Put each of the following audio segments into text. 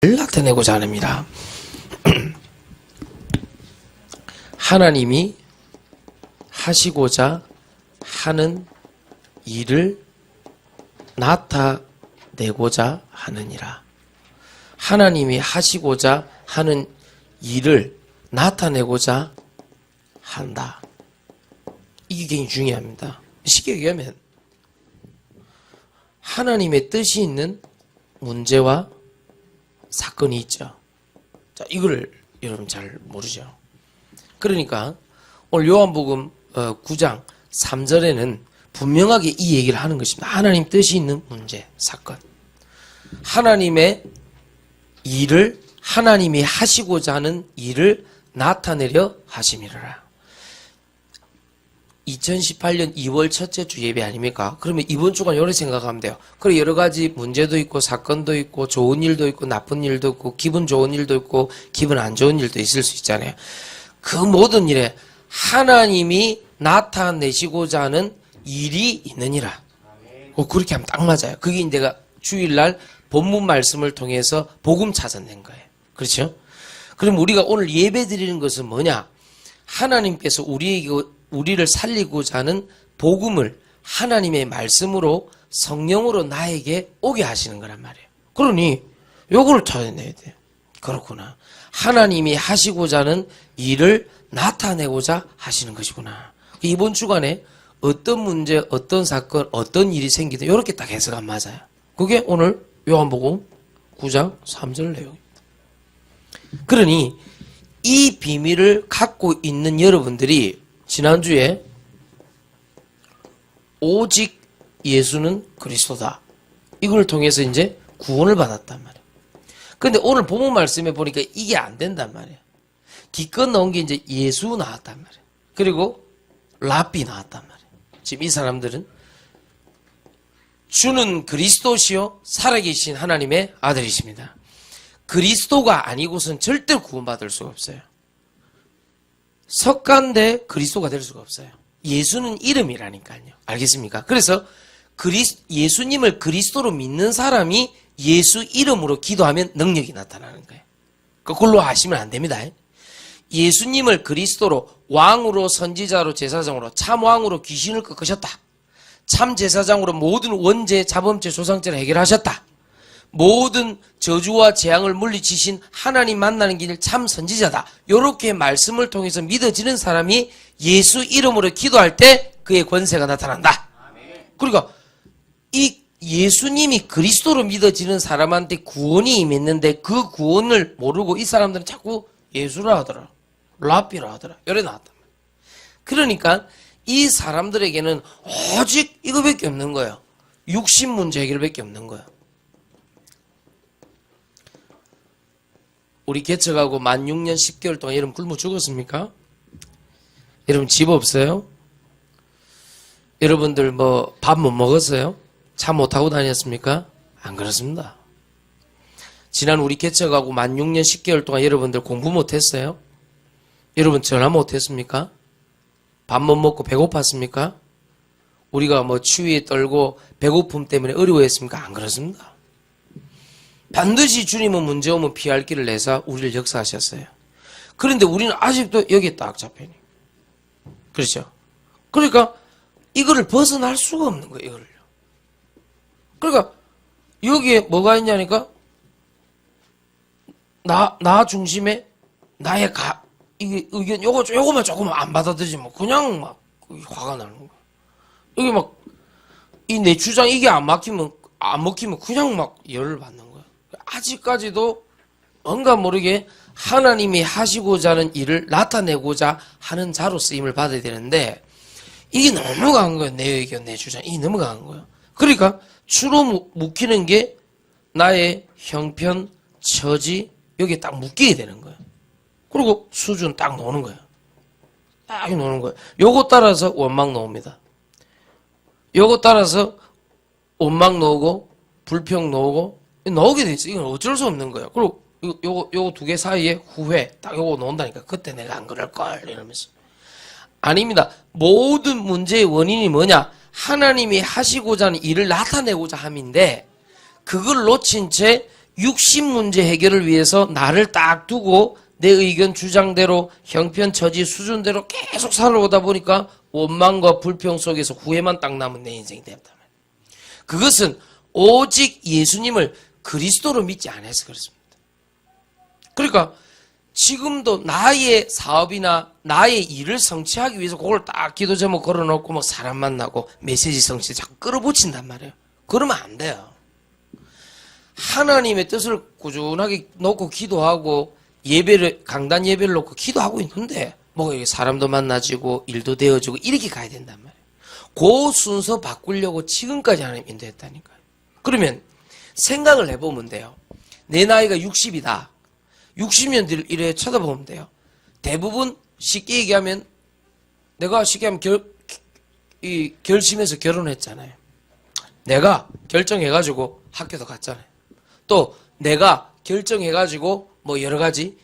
나타내고자 합니다. 하나님이 하시고자 하는 일을 나타내고자 하느니라. 하나님이 하시고자 하는 일을 나타내고자 한다. 이게 굉장히 중요합니다. 쉽게 얘기하면 하나님의 뜻이 있는 문제와 사건이 있죠. 자, 이걸 여러분 잘 모르죠. 그러니까 오늘 요한복음 9장 3절에는 분명하게 이 얘기를 하는 것입니다. 하나님 뜻이 있는 문제, 사건. 하나님의 일을, 하나님이 하시고자 하는 일을 나타내려 하심이라. 2018년 2월 첫째 주 예배 아닙니까? 그러면 이번 주간 이렇게 생각하면 돼요. 그래, 여러 가지 문제도 있고, 사건도 있고, 좋은 일도 있고, 나쁜 일도 있고, 기분 좋은 일도 있고, 기분 안 좋은 일도 있을 수 있잖아요. 그 모든 일에 하나님이 나타내시고자 하는 일이 있느니라. 그렇게 하면 딱 맞아요. 그게 내가 주일날 본문 말씀을 통해서 복음 찾아낸 거예요. 그렇죠? 그럼 우리가 오늘 예배 드리는 것은 뭐냐? 하나님께서 우리를 살리고자 하는 복음을 하나님의 말씀으로 성령으로 나에게 오게 하시는 거란 말이에요. 그러니 요거를 찾아내야 돼요. 그렇구나. 하나님이 하시고자 하는 일을 나타내고자 하시는 것이구나. 이번 주간에 어떤 문제, 어떤 사건, 어떤 일이 생기든 이렇게 딱 해석하면 맞아요. 그게 오늘 요한복음 9장 3절 내용입니다. 그러니 이 비밀을 갖고 있는 여러분들이 지난주에 오직 예수는 그리스도다. 이걸 통해서 이제 구원을 받았단 말이에요. 근데 오늘 본문 말씀에 보니까 이게 안 된단 말이에요. 기껏 나온 게 이제 예수 나왔단 말이에요. 그리고 랍비 나왔단 말이에요. 지금 이 사람들은 주는 그리스도시요 살아계신 하나님의 아들이십니다. 그리스도가 아니고선 절대로 구원받을 수가 없어요. 석가인데 그리스도가 될 수가 없어요. 예수는 이름이라니까요. 알겠습니까? 그래서 예수님을 그리스도로 믿는 사람이 예수 이름으로 기도하면 능력이 나타나는 거예요. 그걸로 아시면 안 됩니다. 예수님을 그리스도로 왕으로 선지자로 제사장으로 참왕으로 귀신을 꺾으셨다. 참 제사장으로 모든 원죄, 자범죄, 조상죄를 해결하셨다. 모든 저주와 재앙을 물리치신 하나님 만나는 길 참 선지자다. 이렇게 말씀을 통해서 믿어지는 사람이 예수 이름으로 기도할 때 그의 권세가 나타난다. 그러니까 이 예수님이 그리스도로 믿어지는 사람한테 구원이 임했는데 그 구원을 모르고 이 사람들은 자꾸 예수라 하더라. 랍비라 하더라. 이래 나왔단 말이야. 그러니까 이 사람들에게는 오직 이거밖에 없는 거예요. 육신 문제 해결밖에 없는 거예요. 우리 개척하고 만 6년 10개월 동안 여러분 굶어 죽었습니까? 여러분 집 없어요? 여러분들 뭐 밥 못 먹었어요? 차 못 타고 다녔습니까? 안 그렇습니다. 지난 우리 개척하고 만 6년 10개월 동안 여러분들 공부 못 했어요? 여러분 전화 못 했습니까? 밥 못 먹고 배고팠습니까? 우리가 뭐 추위에 떨고 배고픔 때문에 어려워했습니까? 안 그렇습니다. 반드시 주님은 문제 오면 피할 길을 내서 우리를 역사하셨어요. 그런데 우리는 아직도 여기에 딱 잡혀있네. 그렇죠? 그러니까 이거를 벗어날 수가 없는 거예요. 이거를요. 그러니까 여기에 뭐가 있냐니까 나 중심에 나의 이게 의견 요거만 조금 안 받아들이면 그냥 막 화가 나는 거야. 여기 막 이 내 주장 이게 안 먹히면 그냥 막 열을 받는 거야. 아직까지도 뭔가 모르게 하나님이 하시고자 하는 일을 나타내고자 하는 자로 쓰임을 받아야 되는데 이게 너무 강한 거예요. 내 의견, 내 주장. 이게 너무 강한 거예요. 그러니까 주로 묶이는 게 나의 형편, 처지 여기에 딱 묶이게 되는 거예요. 그리고 수준 딱 놓는 거예요. 딱 놓는 거예요. 요거 따라서 원망 놓습니다. 요거 따라서 원망 놓고 불평 놓고 나오게 돼 있어. 이건 어쩔 수 없는 거예요. 그리고 요거 두 개 사이에 후회 딱 요거 놓는다니까. 그때 내가 안 그럴걸 이러면서. 아닙니다. 모든 문제의 원인이 뭐냐? 하나님이 하시고자 하는 일을 나타내고자 함인데 그걸 놓친 채 육신 문제 해결을 위해서 나를 딱 두고 내 의견 주장대로 형편 처지 수준대로 계속 살아오다 보니까 원망과 불평 속에서 후회만 딱 남은 내 인생이 되었다. 그것은 오직 예수님을 그리스도로 믿지 않아서 그렇습니다. 그러니까 지금도 나의 사업이나 나의 일을 성취하기 위해서 그걸 딱 기도 제목 걸어놓고 뭐 사람 만나고 메시지 성취 자꾸 끌어붙인단 말이에요. 그러면 안 돼요. 하나님의 뜻을 꾸준하게 놓고 기도하고 예배를 강단 예배를 놓고 기도하고 있는데 뭐 사람도 만나지고 일도 되어지고 이렇게 가야 된단 말이에요. 그 순서 바꾸려고 지금까지 하나님 인도했다니까요. 그러면 생각을 해보면 돼요. 내 나이가 60이다. 60년 뒤를 이래 쳐다보면 돼요. 대부분 쉽게 얘기하면 내가 쉽게 하면 결심해서 결혼했잖아요. 내가 결정해가지고 학교도 갔잖아요. 또 내가 결정해가지고 뭐 여러 가지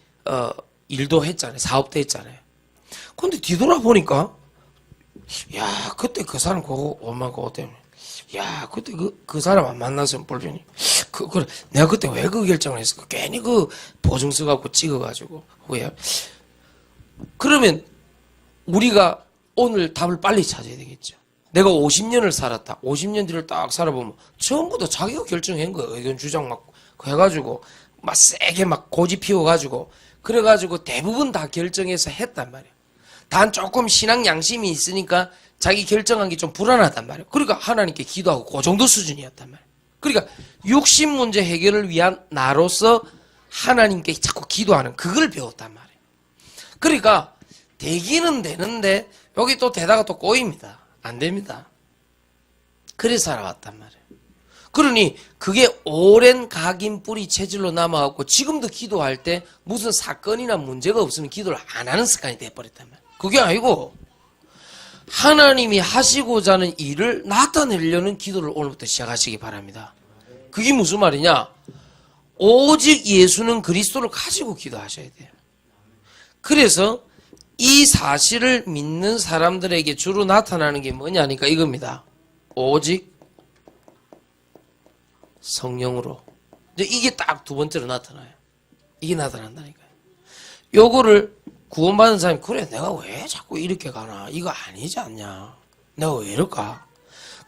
일도 했잖아요. 사업도 했잖아요. 근데 뒤돌아보니까 야 그때 그 사람 그거 엄마 그거 때문에 야 그때 그 사람 안 만났으면 볼편이 그래 내가 그때 왜 그 결정을 했을까? 괜히 그 보증 써갖고 찍어가지고 왜? 그러면 우리가 오늘 답을 빨리 찾아야 되겠죠. 내가 50년을 살았다. 50년 뒤를 딱 살아보면 전부 다 자기가 결정한 거예요. 의견 주장 막 해가지고 막 세게 막 고집 피워가지고 그래가지고 대부분 다 결정해서 했단 말이에요. 단 조금 신앙 양심이 있으니까 자기 결정한 게 좀 불안하단 말이에요. 그러니까 하나님께 기도하고 그 정도 수준이었단 말이에요. 그러니까 육신 문제 해결을 위한 나로서 하나님께 자꾸 기도하는 그걸 배웠단 말이에요. 그러니까 되기는 되는데 여기 또 되다가 또 꼬입니다. 안 됩니다. 그래 살아왔단 말이에요. 그러니 그게 오랜 각인 뿌리 체질로 남아갖고 지금도 기도할 때 무슨 사건이나 문제가 없으면 기도를 안 하는 습관이 돼버렸단 말이에요. 그게 아니고 하나님이 하시고자 하는 일을 나타내려는 기도를 오늘부터 시작하시기 바랍니다. 그게 무슨 말이냐? 오직 예수는 그리스도를 가지고 기도하셔야 돼요. 그래서 이 사실을 믿는 사람들에게 주로 나타나는 게 뭐냐니까 이겁니다. 오직 성령으로. 이게 딱 두 번째로 나타나요. 이게 나타난다니까요. 요거를 구원받은 사람이 그래 내가 왜 자꾸 이렇게 가나 이거 아니지 않냐 내가 왜 이럴까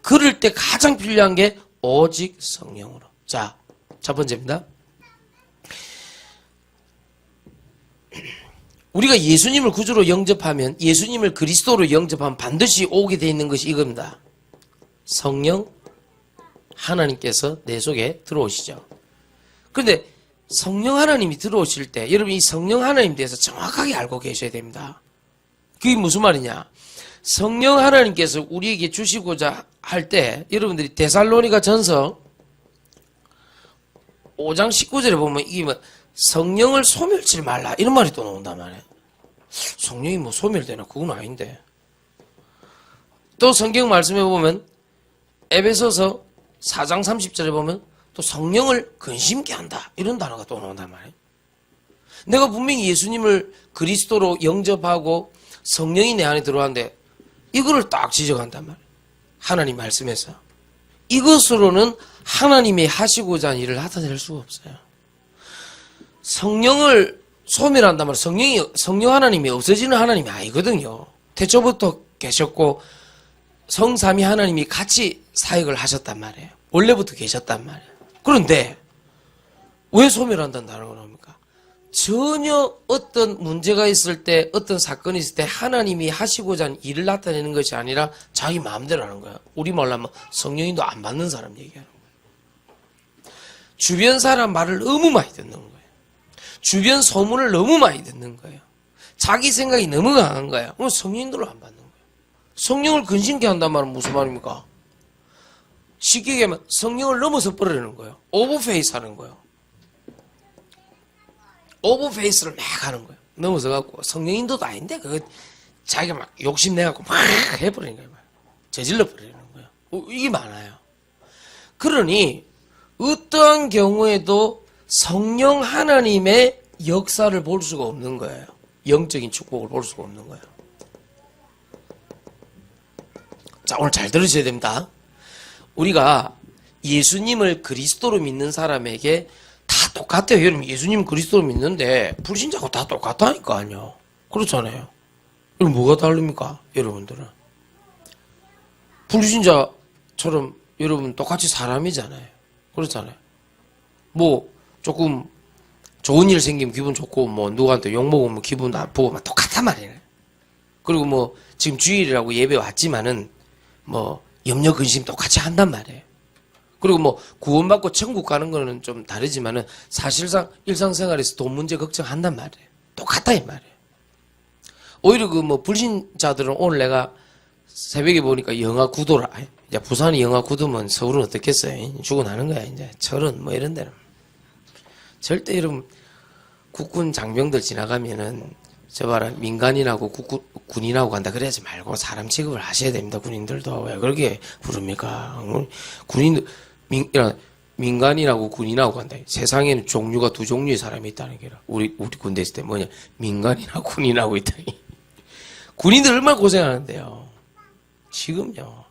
그럴 때 가장 필요한 게 오직 성령으로. 자, 첫 번째입니다. 우리가 예수님을 구주로 영접하면 예수님을 그리스도로 영접하면 반드시 오게 돼 있는 것이 이겁니다. 성령 하나님께서 내 속에 들어오시죠. 그런데 성령 하나님이 들어오실 때 여러분 이 성령 하나님에 대해서 정확하게 알고 계셔야 됩니다. 그게 무슨 말이냐? 성령 하나님께서 우리에게 주시고자 할 때 여러분들이 데살로니가 전서 5장 19절에 보면 이게 뭐 성령을 소멸치 말라 이런 말이 또 나온단 말이에요. 성령이 뭐 소멸되나 그건 아닌데. 또 성경 말씀에 보면 에베소서 4장 30절에 보면 또 성령을 근심케 한다 이런 단어가 또 나온단 말이에요. 내가 분명히 예수님을 그리스도로 영접하고 성령이 내 안에 들어왔는데 이거를 딱 지적한단 말이에요. 하나님 말씀에서 이것으로는 하나님이 하시고자 하는 일을 나타낼 수가 없어요. 성령을 소멸한단 말이에요. 성령 하나님이 없어지는 하나님이 아니거든요. 태초부터 계셨고 성삼위 하나님이 같이 사역을 하셨단 말이에요. 원래부터 계셨단 말이에요. 그런데 왜 소멸한다는 단어가 나옵니까? 전혀 어떤 문제가 있을 때 어떤 사건이 있을 때 하나님이 하시고자 하는 일을 나타내는 것이 아니라 자기 마음대로 하는 거야. 우리말로 하면 성령님도 안 받는 사람 얘기하는 거야. 주변 사람 말을 너무 많이 듣는 거예요. 주변 소문을 너무 많이 듣는 거예요. 자기 생각이 너무 강한 거예요. 그럼 성령님들을 안 받는 거예요. 성령을 근심케 한단 말은 무슨 말입니까? 쉽게 얘기하면 성령을 넘어서 버리는 거예요. 오버페이스 하는 거예요. 오버페이스를 막 하는 거예요. 넘어서 갖고 성령인도도 아닌데 그거 자기가 막 욕심내갖고 막 해버리는 거예요. 저질러 버리는 거예요. 이게 많아요. 그러니 어떠한 경우에도 성령 하나님의 역사를 볼 수가 없는 거예요. 영적인 축복을 볼 수가 없는 거예요. 자, 오늘 잘 들으셔야 됩니다. 우리가 예수님을 그리스도로 믿는 사람에게 다 똑같아요. 여러분, 예수님 그리스도를 믿는데 불신자하고 다 똑같다니까, 아니요. 그렇잖아요. 그럼 뭐가 다릅니까? 여러분들은. 불신자처럼 여러분 똑같이 사람이잖아요. 그렇잖아요. 뭐, 조금 좋은 일 생기면 기분 좋고, 뭐, 누구한테 욕먹으면 기분 나쁘고, 막 똑같단 말이에요. 그리고 뭐, 지금 주일이라고 예배 왔지만은, 뭐, 염려, 근심 똑같이 한단 말이에요. 그리고 뭐, 구원받고 천국 가는 거는 좀 다르지만은, 사실상 일상생활에서 돈 문제 걱정한단 말이에요. 똑같다, 이 말이에요. 오히려 그 뭐, 불신자들은 오늘 내가 새벽에 보니까 영하 9도라. 이제 부산이 영하 9도면 서울은 어떻겠어요? 죽어나는 거야, 이제. 철원, 뭐 이런 데는. 절대 여러분, 국군 장병들 지나가면은, 저 봐라, 민간인하고 군인하고 간다 그래야지 말고 사람 취급을 하셔야 됩니다, 군인들도. 왜 그렇게 부릅니까? 군인들, 민간인하고 군인하고 간다. 세상에는 종류가 두 종류의 사람이 있다는 게라. 우리 군대 있을 때 뭐냐. 민간인하고 군인하고 있다니. 군인들 얼마나 고생하는데요. 지금요.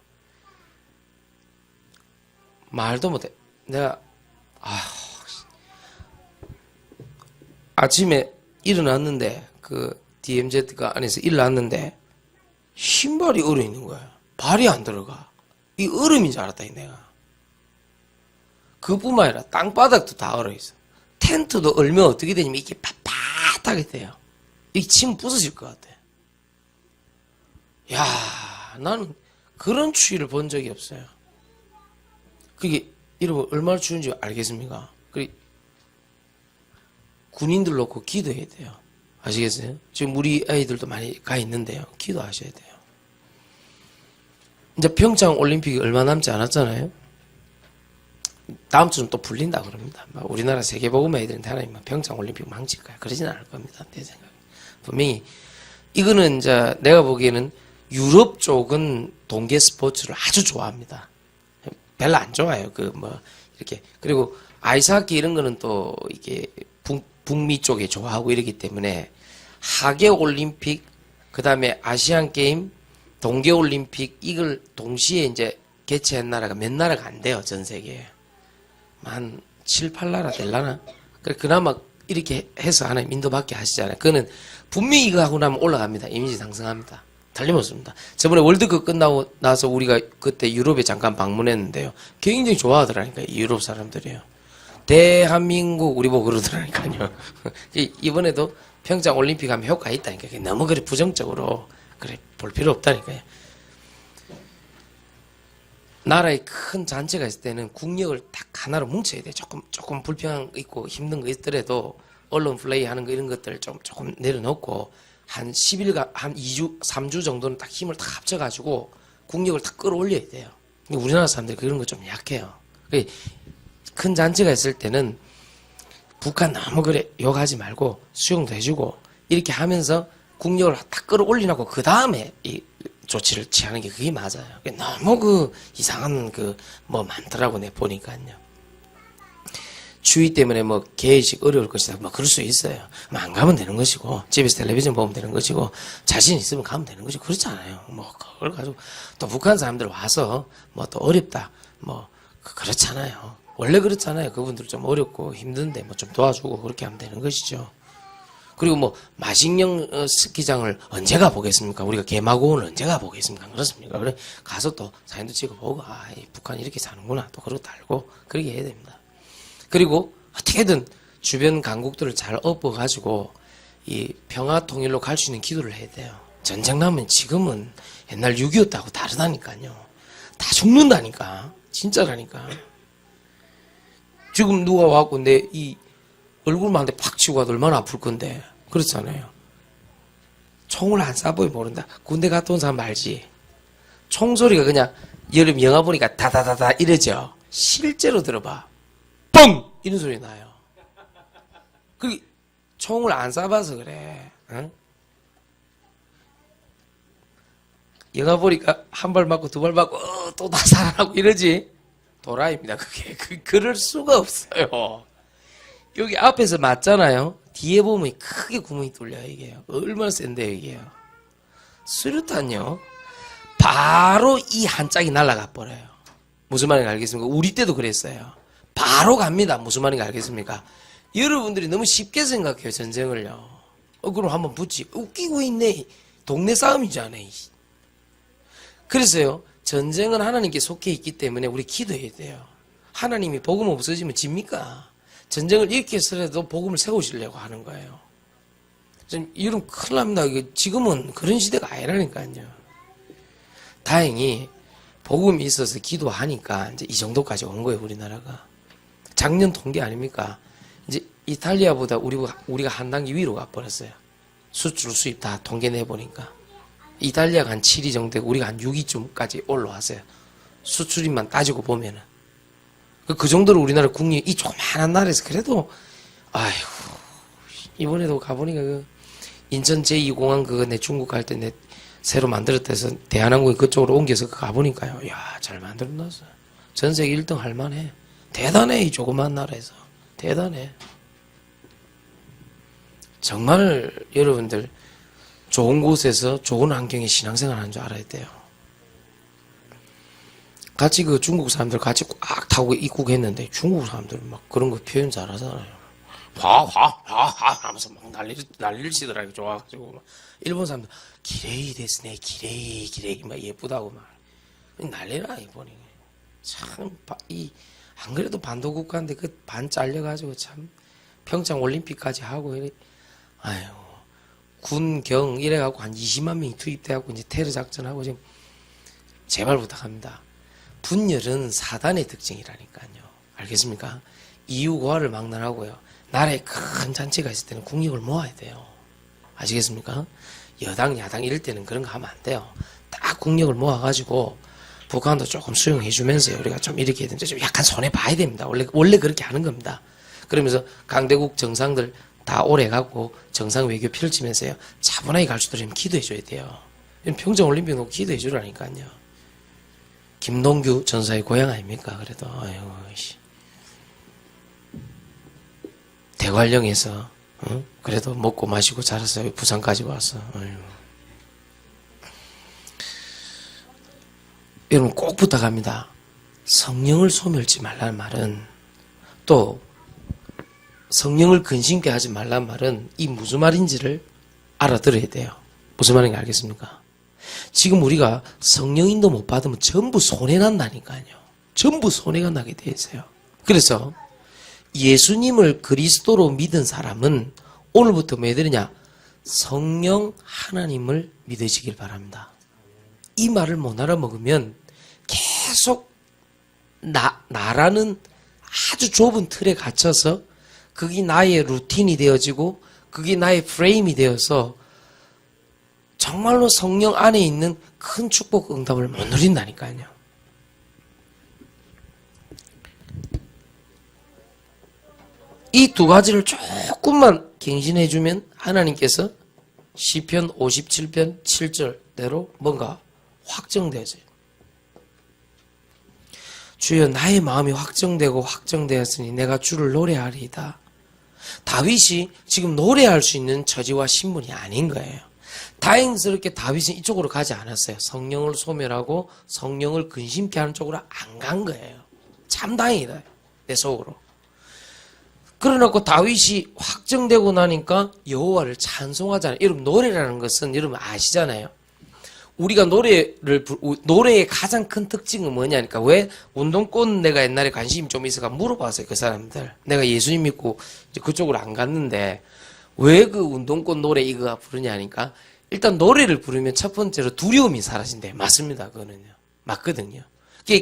말도 못해. 내가, 아침에 일어났는데, 그 DMZ가 안에서 일어났는데, 신발이 얼어 있는 거야. 발이 안 들어가. 이 얼음인 줄 알았다, 내가. 그뿐만 아니라 땅바닥도 다 얼어 있어. 텐트도 얼면 어떻게 되냐면 이게 빳빳하게 돼요. 이 침 부서질 것 같아. 야, 나는 그런 추위를 본 적이 없어요. 그게 여러분 얼마나 추운지 알겠습니까? 군인들 놓고 기도해야 돼요. 아시겠어요? 지금 우리 아이들도 많이 가 있는데요. 기도하셔야 돼요. 이제 평창 올림픽이 얼마 남지 않았잖아요. 다음 주는 또 풀린다 그럽니다. 우리나라 세계복음 애들한테 하나님 평창 올림픽 망칠 거야. 그러진 않을 겁니다. 내 생각에. 분명히 이거는 이제 내가 보기에는 유럽 쪽은 동계 스포츠를 아주 좋아합니다. 별로 안 좋아요. 이렇게. 그리고 아이스하키 이런 거는 또 이게 북미 쪽에 좋아하고 이러기 때문에 하계 올림픽, 그 다음에 아시안 게임, 동계 올림픽 이걸 동시에 이제 개최한 나라가 몇 나라가 안 돼요. 전 세계에. 한 7, 8나라 될라나? 그나마 이렇게 해서 하나님 인도받게 하시잖아요. 그거는 분명히 이거 하고 나면 올라갑니다. 이미지 상승합니다. 틀림없습니다. 저번에 월드컵 끝나고 나서 우리가 그때 유럽에 잠깐 방문했는데요. 굉장히 좋아하더라니까요. 유럽 사람들이요. 대한민국 우리 보고 그러더라니까요. 이번에도 평창 올림픽 하면 효과 있다니까요. 너무 그래 부정적으로 그래 볼 필요 없다니까요. 나라에 큰 잔치가 있을 때는 국력을 딱 하나로 뭉쳐야 돼. 조금 불평 있고 힘든 거 있더라도 언론 플레이 하는 거 이런 것들 조금 내려놓고 한 10일간, 한 2주, 3주 정도는 딱 힘을 딱 합쳐가지고 국력을 딱 끌어올려야 돼요. 우리나라 사람들이 그런 거 좀 약해요. 큰 잔치가 있을 때는 북한 너무 그래 욕하지 말고 수용도 해주고 이렇게 하면서 국력을 딱 끌어올리라고 그 다음에 이 조치를 취하는 게 그게 맞아요. 너무 이상한 뭐 많더라고 내 보니까요. 추위 때문에 뭐 개회식 어려울 것이다. 뭐 그럴 수 있어요. 뭐 안 가면 되는 것이고 집에서 텔레비전 보면 되는 것이고 자신 있으면 가면 되는 것이고 그렇잖아요. 뭐 그걸 가지고 또 북한 사람들 와서 뭐 또 어렵다. 뭐 그렇잖아요. 원래 그렇잖아요. 그분들 좀 어렵고 힘든데 뭐 좀 도와주고 그렇게 하면 되는 것이죠. 그리고 뭐 마식령 스키장을 언제 가보겠습니까? 우리가 개마고원을 언제 가보겠습니까? 그렇습니까? 그래 가서 또 사진도 찍어보고 북한이 이렇게 사는구나 또 그것도 알고 그렇게 해야 됩니다. 그리고 어떻게든 주변 강국들을 잘 엎어가지고 이 평화 통일로 갈 수 있는 기도를 해야 돼요. 전쟁 나면 지금은 옛날 6.25 때하고 다르다니까요. 다 죽는다니까. 진짜라니까. 지금 누가 와갖고 내 이 얼굴만 한 대 팍 치고 가도 얼마나 아플 건데. 그렇잖아요. 총을 안 쏴보이 모른다. 군대 갔다 온 사람 알지. 총소리가 그냥 여름 영화 보니까 다다다다 이러죠. 실제로 들어봐. 뻥! 이런 소리 나요. 그 총을 안 쏴봐서 그래. 응? 영화 보니까 한 발 맞고 두 발 맞고 또 다 살아나고 이러지. 도라입니다. 그게 그럴 수가 없어요. 여기 앞에서 맞잖아요. 뒤에 보면 크게 구멍이 뚫려요. 이게 얼마나 센데요. 이게요. 수류탄요. 바로 이 한 짝이 날아가 버려요. 무슨 말인지 알겠습니까? 우리 때도 그랬어요. 바로 갑니다. 무슨 말인지 알겠습니까? 여러분들이 너무 쉽게 생각해요, 전쟁을요. 그럼 한번 붙지. 웃기고 있네. 동네 싸움이잖아. 그래서요, 전쟁은 하나님께 속해 있기 때문에 우리 기도해야 돼요. 하나님이 복음 없어지면 집니까? 전쟁을 일으켜서라도 복음을 세우시려고 하는 거예요. 여러분 큰일 납니다. 지금은 그런 시대가 아니라니까요. 다행히 복음이 있어서 기도하니까 이제 이 정도까지 온 거예요, 우리나라가. 작년 통계 아닙니까? 이제 이탈리아보다 우리가 한 단계 위로 가버렸어요. 수출 수입 다 통계 내보니까. 이탈리아가 한 7위 정도 되고 우리가 한 6위쯤까지 올라왔어요. 수출입만 따지고 보면은. 그 정도로 우리나라 국력이 이 조그만한 나라에서 그래도, 아이고, 이번에도 가보니까 인천 제2공항 그거 내 중국 갈 때 내 새로 만들었다 해서 대한항공이 그쪽으로 옮겨서 가보니까요. 이야, 잘 만들어놨어. 전 세계 1등 할 만해. 대단해, 이 조그만 나라에서. 대단해. 정말 여러분들 좋은 곳에서 좋은 환경에 신앙생활 하는 줄 알아야 돼요. 같이 그 중국 사람들 같이 꽉 타고 입국했는데 중국 사람들은 막 그런 거 표현 잘하잖아요. 화 하면서 막 난리치더라고요. 좋아가지고 막 일본 사람들 기레이 데스네 기레이 막 예쁘다고 막 난리나 이번에 참 안 그래도 반도 국가인데 그 반 잘려가지고 참 평창 올림픽까지 하고 이래 아유 군경 이래갖고 한 20만 명이 투입돼갖고 이제 테러 작전하고 지금 제발 부탁합니다. 분열은 사단의 특징이라니까요. 알겠습니까? 이유고화를 막론하고요. 나라에 큰 잔치가 있을 때는 국력을 모아야 돼요. 아시겠습니까? 여당, 야당 이럴 때는 그런 거 하면 안 돼요. 딱 국력을 모아가지고 북한도 조금 수용해주면서 우리가 좀 이렇게 좀 약간 손해봐야 됩니다. 원래 그렇게 하는 겁니다. 그러면서 강대국 정상들 다 오래 가고 정상 외교 펼치면서요. 차분하게 갈 수 있도록 기도해줘야 돼요. 평창올림픽 놓고 기도해주라니까요. 김동규 전사의 고향 아닙니까? 그래도 아이고 대관령에서 그래도 먹고 마시고 자랐어요. 부산까지 와서. 아이고. 여러분 꼭 부탁합니다. 성령을 소멸치 말라는 말은 또 성령을 근심케 하지 말라는 말은 이 무슨 말인지를 알아들어야 돼요. 무슨 말인지 알겠습니까? 지금 우리가 성령인도 못 받으면 전부 손해난다니까요. 전부 손해가 나게 돼 있어요. 그래서 예수님을 그리스도로 믿은 사람은 오늘부터 뭐 해드리냐? 성령 하나님을 믿으시길 바랍니다. 이 말을 못 알아먹으면 계속 나라는 아주 좁은 틀에 갇혀서 그게 나의 루틴이 되어지고 그게 나의 프레임이 되어서 정말로 성령 안에 있는 큰 축복 응답을 못 누린다니까요. 이 두 가지를 조금만 갱신해주면 하나님께서 시편 57편 7절대로 뭔가 확정되어져요. 주여 나의 마음이 확정되고 확정되었으니 내가 주를 노래하리이다. 다윗이 지금 노래할 수 있는 처지와 신분이 아닌 거예요. 다행스럽게 다윗은 이쪽으로 가지 않았어요. 성령을 소멸하고 성령을 근심케 하는 쪽으로 안 간 거예요. 참 다행이다. 내 속으로. 그러나고 다윗이 확정되고 나니까 여호와를 찬송하잖아요. 여러분 노래라는 것은 여러분 아시잖아요. 우리가 노래의 가장 큰 특징은 뭐냐니까. 왜 운동권 내가 옛날에 관심이 좀 있어가 물어봤어요. 그 사람들. 내가 예수님 믿고 이제 그쪽으로 안 갔는데 왜 그 운동권 노래 이거 부르냐니까. 일단 노래를 부르면 첫 번째로 두려움이 사라진대. 맞습니다. 그거는요. 맞거든요.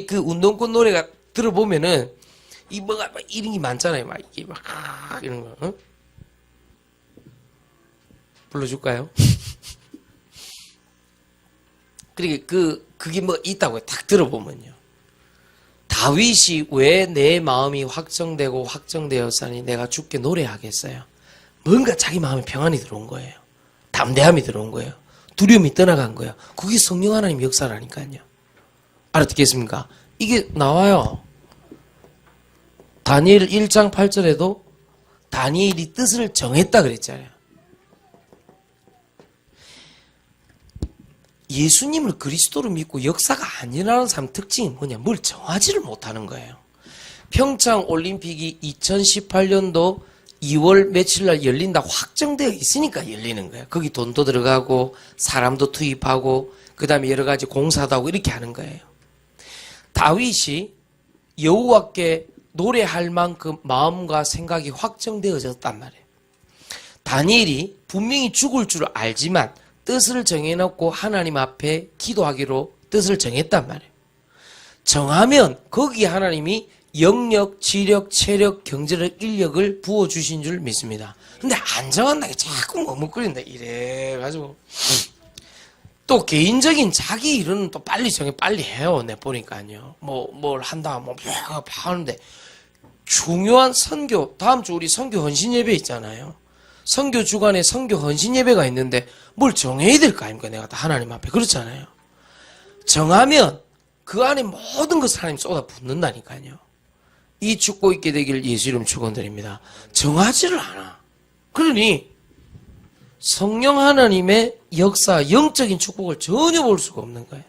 그 운동권 노래가 들어보면은 이 뭐가 막 이런 게 많잖아요. 막 이게 막 이런 거. 어? 불러줄까요? 그러니까 그게 뭐 있다고 딱 들어보면요. 다윗이 왜 내 마음이 확정되고 확정되었으니 내가 주께 노래하겠어요. 뭔가 자기 마음에 평안이 들어온 거예요. 담대함이 들어온 거예요. 두려움이 떠나간 거예요. 그게 성령 하나님 역사라니까요. 알아듣겠습니까? 이게 나와요. 다니엘 1장 8절에도 다니엘이 뜻을 정했다 그랬잖아요. 예수님을 그리스도로 믿고 역사가 안 일어나는 사람 특징이 뭐냐? 뭘 정하지를 못하는 거예요. 평창 올림픽이 2018년도 2월 며칠 날 열린다 확정되어 있으니까 열리는 거예요. 거기 돈도 들어가고 사람도 투입하고 그 다음에 여러 가지 공사도 하고 이렇게 하는 거예요. 다윗이 여호와께 노래할 만큼 마음과 생각이 확정되어졌단 말이에요. 다니엘이 분명히 죽을 줄 알지만 뜻을 정해놓고 하나님 앞에 기도하기로 뜻을 정했단 말이에요. 정하면 거기에 하나님이 영력, 지력, 체력, 경제력, 인력을 부어주신 줄 믿습니다. 근데 안 정한다고 자꾸 머뭇거린다 이래가지고 또 개인적인 자기 일은 또 빨리 정해 빨리 해요. 내 보니까요. 뭘 한다 뭐 하는데 중요한 선교, 다음 주 우리 선교 헌신 예배 있잖아요. 선교 주간에 선교 헌신 예배가 있는데 뭘 정해야 될 거 아닙니까? 내가 다 하나님 앞에 그렇잖아요. 정하면 그 안에 모든 것을 하나님 쏟아 붓는다니까요. 이 축복 있게 되길 예수 이름 축원드립니다. 정하지를 않아. 그러니 성령 하나님의 역사, 영적인 축복을 전혀 볼 수가 없는 거예요.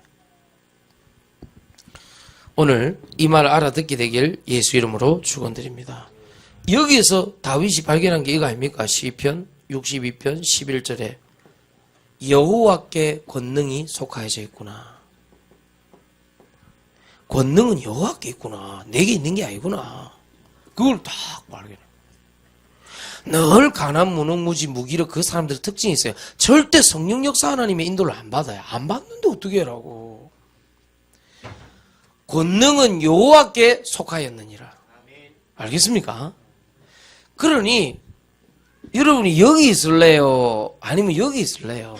오늘 이 말 알아듣게 되길 예수 이름으로 축원드립니다. 여기에서 다윗이 발견한 게 이거 아닙니까? 시편 62편 11절에 여호와께 권능이 속하여져 있구나. 권능은 여호와께 있구나. 내게 있는 게 아니구나. 그걸 딱 발견해. 늘 가난, 무능무지, 무기력 그 사람들의 특징이 있어요. 절대 성령 역사 하나님의 인도를 안 받아요. 안 받는데 어떻게 하라고. 권능은 여호와께 속하였느니라. 알겠습니까? 그러니 여러분이 여기 있을래요? 아니면 여기 있을래요?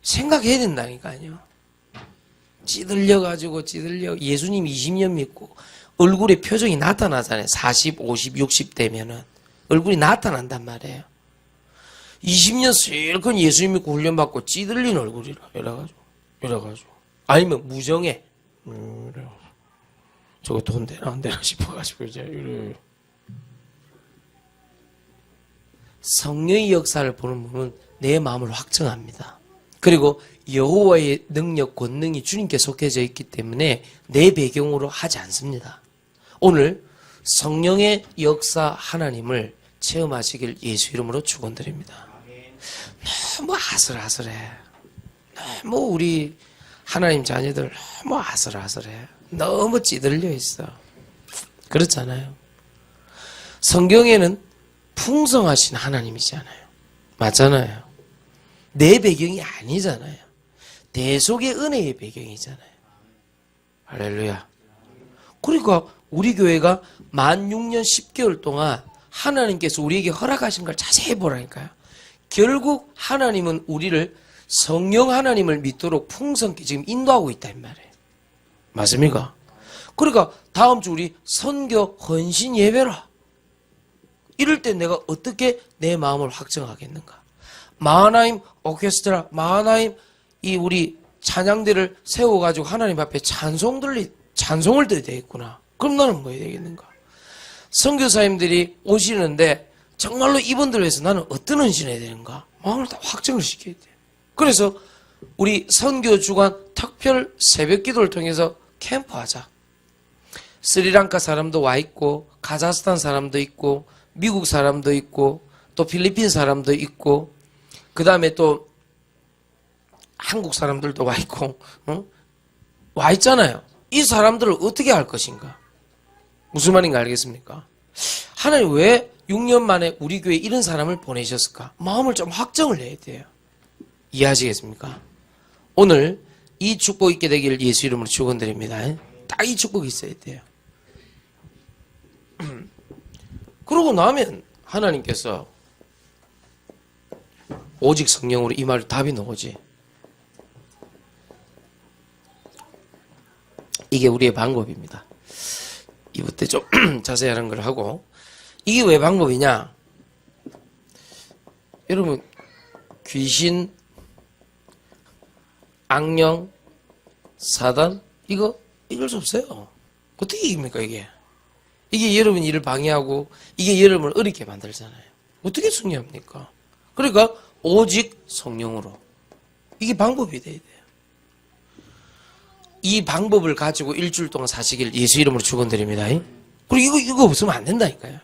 생각해야 된다니까요. 찌들려 예수님 20년 믿고 얼굴에 표정이 나타나잖아요. 40, 50, 60 되면은 얼굴이 나타난단 말이에요. 20년 슬픈 예수님 믿고 훈련받고 찌들린 얼굴이라 이래가지고 아니면 무정해 저거 돈 되나 안 되나 싶어가지고 이제 이래. 성령의 역사를 보는 분은 내 마음을 확정합니다. 그리고 여호와의 능력, 권능이 주님께 속해져 있기 때문에 내 배경으로 하지 않습니다. 오늘 성령의 역사 하나님을 체험하시길 예수 이름으로 축원드립니다. 너무 아슬아슬해. 너무 우리 하나님 자녀들 너무 아슬아슬해. 너무 찌들려 있어. 그렇잖아요. 성경에는 풍성하신 하나님이잖아요. 맞잖아요. 내 배경이 아니잖아요. 대속의 은혜의 배경이잖아요. 할렐루야. 그러니까 우리 교회가 만 6년 10개월 동안 하나님께서 우리에게 허락하신 걸 자세히 보라니까요. 결국 하나님은 우리를 성령 하나님을 믿도록 풍성히 지금 인도하고 있다는 말이에요. 맞습니까? 그러니까 다음 주 우리 선교 헌신 예배라. 이럴 때 내가 어떻게 내 마음을 확정하겠는가? 마하나임 오케스트라, 마하나임 이 우리 찬양대를 세워가지고 하나님 앞에 찬송을 드려야 되겠구나. 그럼 나는 뭐 해야 되겠는가? 선교사님들이 오시는데 정말로 이분들을 위해서 나는 어떤 헌신을 해야 되는가? 마음을 다 확정을 시켜야 돼. 그래서 우리 선교 주간 특별 새벽 기도를 통해서 캠프하자. 스리랑카 사람도 와 있고 카자흐스탄 사람도 있고 미국 사람도 있고 또 필리핀 사람도 있고 그 다음에 또 한국 사람들도 와 있고 와 있잖아요. 이 사람들을 어떻게 할 것인가? 무슨 말인가 알겠습니까? 하나님 왜 6년 만에 우리 교회에 이런 사람을 보내셨을까? 마음을 좀 확정을 해야 돼요. 이해하시겠습니까? 오늘 이 축복 있게 되기를 예수 이름으로 축원드립니다. 딱 이 축복이 있어야 돼요. 그러고 나면 하나님께서 오직 성령으로 이 말 답이 나오지. 이게 우리의 방법입니다. 이부터 좀 자세히 하는 걸 하고 이게 왜 방법이냐? 여러분 귀신, 악령, 사단 이거 이길 수 없어요. 어떻게 이깁니까 이게? 이게 여러분 일을 방해하고 이게 여러분을 어렵게 만들잖아요. 어떻게 승리합니까? 그러니까 오직 성령으로. 이게 방법이 돼야 돼요. 이 방법을 가지고 일주일 동안 사시길 예수 이름으로 축원드립니다. 그리고 이거 없으면 안 된다니까요.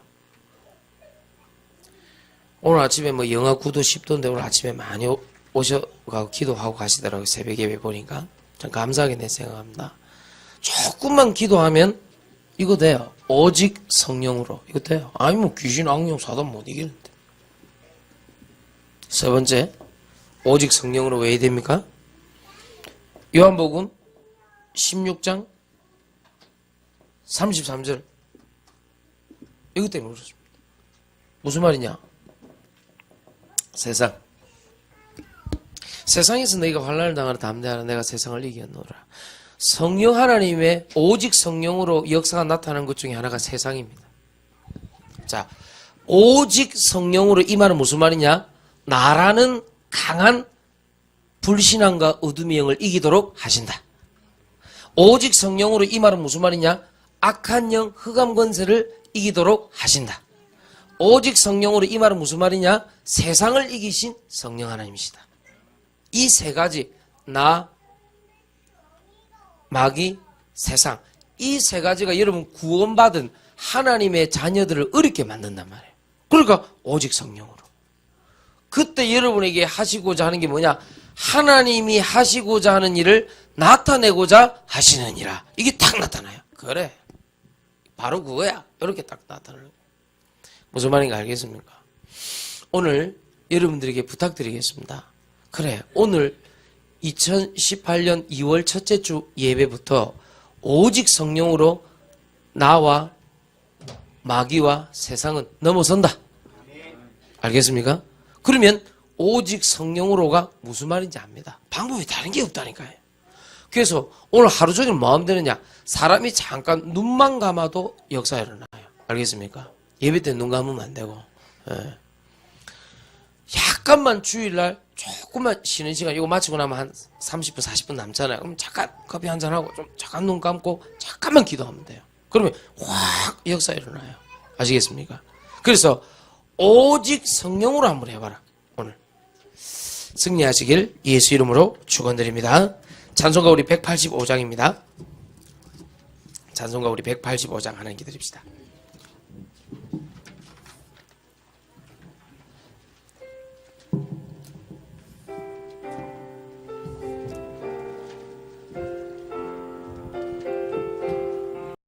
오늘 아침에 뭐 영하 9도 10도인데 오늘 아침에 많이 오셔가고 기도하고 가시더라고요. 새벽 예배 보니까. 참 감사하게 내 생각합니다. 조금만 기도하면 이거 돼요. 오직 성령으로. 이거 돼요. 아니 뭐 귀신 악령 사단 못 이기는데. 세 번째, 오직 성령으로 왜 됩니까? 요한복음 16장 33절. 이것 때문에 그렇습니다. 무슨 말이냐? 세상에서 너희가 환난을 당하라 담대하라 내가 세상을 이겼노라. 성령 하나님의 오직 성령으로 역사가 나타나는 것 중에 하나가 세상입니다. 자, 오직 성령으로 이 말은 무슨 말이냐? 나라는 강한 불신앙과 어둠의 영을 이기도록 하신다. 오직 성령으로 이 말은 무슨 말이냐? 악한 영, 흑암 권세를 이기도록 하신다. 오직 성령으로 이 말은 무슨 말이냐? 세상을 이기신 성령 하나님이시다. 이 세 가지, 나, 마귀, 세상. 이 세 가지가 여러분 구원받은 하나님의 자녀들을 어렵게 만든단 말이에요. 그러니까 오직 성령으로. 그때 여러분에게 하시고자 하는 게 뭐냐? 하나님이 하시고자 하는 일을 나타내고자 하시느니라. 이게 딱 나타나요. 그래. 바로 그거야. 이렇게 딱 나타나는 거예요. 무슨 말인가 알겠습니까? 오늘 여러분들에게 부탁드리겠습니다. 그래, 오늘 2018년 2월 첫째 주 예배부터 오직 성령으로 나와 마귀와 세상은 넘어선다. 알겠습니까? 그러면 오직 성령으로가 무슨 말인지 압니다. 방법이 다른 게 없다니까요. 그래서 오늘 하루 종일 뭐 되느냐? 사람이 잠깐 눈만 감아도 역사가 일어나요. 알겠습니까? 예배 때 눈 감으면 안 되고. 예. 약간만 주일날 조금만 쉬는 시간, 이거 마치고 나면 한 30분, 40분 남잖아요. 그럼 잠깐 커피 한잔하고 좀 잠깐 눈 감고 잠깐만 기도하면 돼요. 그러면 확 역사 일어나요. 아시겠습니까? 그래서 오직 성령으로 한번 해봐라. 오늘 승리하시길 예수 이름으로 축원드립니다. 찬송가 우리 185장입니다. 찬송가 우리 185장 하나님 기다립시다.